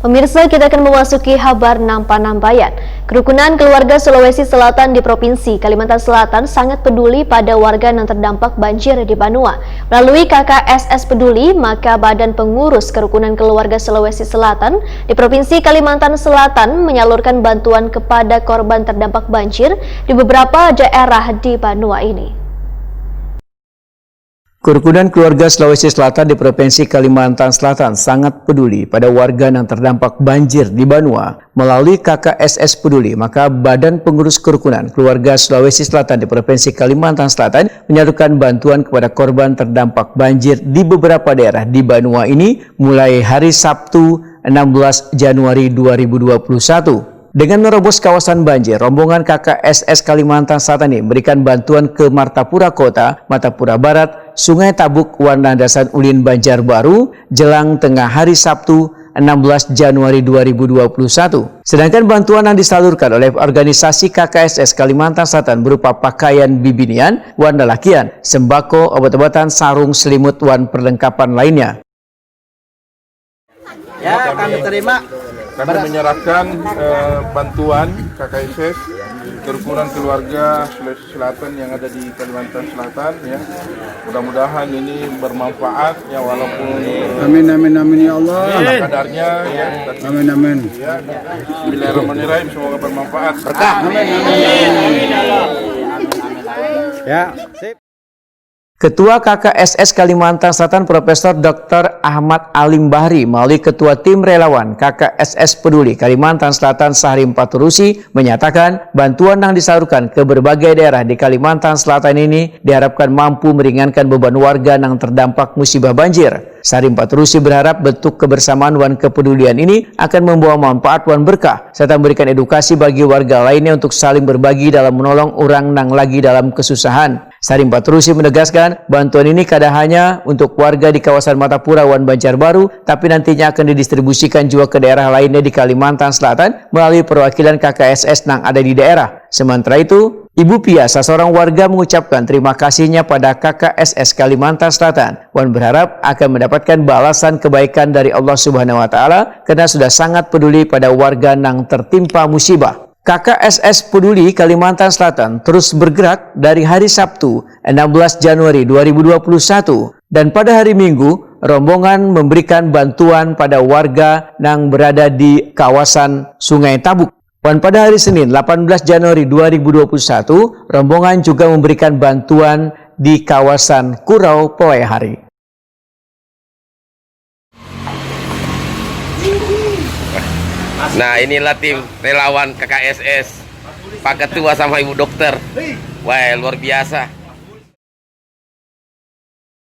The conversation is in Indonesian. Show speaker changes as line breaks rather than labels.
Pemirsa, kita akan memasuki kabar nampa-nampayan. Kerukunan keluarga Sulawesi Selatan di Provinsi Kalimantan Selatan sangat peduli pada warga yang terdampak banjir di Banua. Melalui KKSS Peduli, maka Badan Pengurus Kerukunan Keluarga Sulawesi Selatan di Provinsi Kalimantan Selatan menyalurkan bantuan kepada korban terdampak banjir di beberapa daerah di Banua ini.
Kerukunan keluarga Sulawesi Selatan di Provinsi Kalimantan Selatan sangat peduli pada warga yang terdampak banjir di Banua. Melalui KKSS Peduli, maka Badan Pengurus Kerukunan Keluarga Sulawesi Selatan di Provinsi Kalimantan Selatan menyalurkan bantuan kepada korban terdampak banjir di beberapa daerah di Banua ini mulai hari Sabtu 16 Januari 2021. Dengan menerobos kawasan banjir, rombongan KKSS Kalimantan Selatan ini memberikan bantuan ke Martapura Kota, Martapura Barat, Sungai Tabuk, Wanandasan Ulin, Banjarbaru, jelang tengah hari Sabtu 16 Januari 2021. Sedangkan bantuan yang disalurkan oleh organisasi KKSS Kalimantan Selatan berupa pakaian bibinian, wan lelakian, sembako, obat-obatan, sarung, selimut, wan perlengkapan lainnya.
Ya, kami terima.
Kami menyerahkan bantuan KKSS Kerukunan Keluarga Sulawesi Selatan yang ada di Kalimantan Selatan, ya. Mudah-mudahan ini bermanfaat, ya, walaupun
Amin ya Allah.
ala kadarnya, ya.
Amin.
Ya, bismillahirrahmanirrahim, semoga bermanfaat.
Berkah. Amin. Ya, sip.
Ketua KKSS Kalimantan Selatan Profesor Dr. Ahmad Alim Bahri melalui Ketua Tim Relawan KKSS Peduli Kalimantan Selatan Sahrim Paturusi menyatakan bantuan yang disalurkan ke berbagai daerah di Kalimantan Selatan ini diharapkan mampu meringankan beban warga yang terdampak musibah banjir. Sahrim Paturusi berharap bentuk kebersamaan wan kepedulian ini akan membawa manfaat wan berkah serta memberikan edukasi bagi warga lainnya untuk saling berbagi dalam menolong orang yang lagi dalam kesusahan. Sahrim Paturusi menegaskan bantuan ini kada hanya untuk warga di kawasan Martapura wan Banjarbaru, tapi nantinya akan didistribusikan juga ke daerah lainnya di Kalimantan Selatan melalui perwakilan KKSS yang ada di daerah. Sementara itu, Ibu Pia, seorang warga, mengucapkan terima kasihnya pada KKSS Kalimantan Selatan. Wan berharap akan mendapatkan balasan kebaikan dari Allah Subhanahu wa Ta'ala karena sudah sangat peduli pada warga yang tertimpa musibah. KKSS Peduli Kalimantan Selatan terus bergerak dari hari Sabtu 16 Januari 2021 dan pada hari Minggu rombongan memberikan bantuan pada warga yang berada di kawasan Sungai Tabuk. Dan pada hari Senin 18 Januari 2021 rombongan juga memberikan bantuan di kawasan Kurau Pelai.
Nah, inilah tim relawan KKSS, Pak Ketua sama Ibu Dokter. Wah, luar biasa.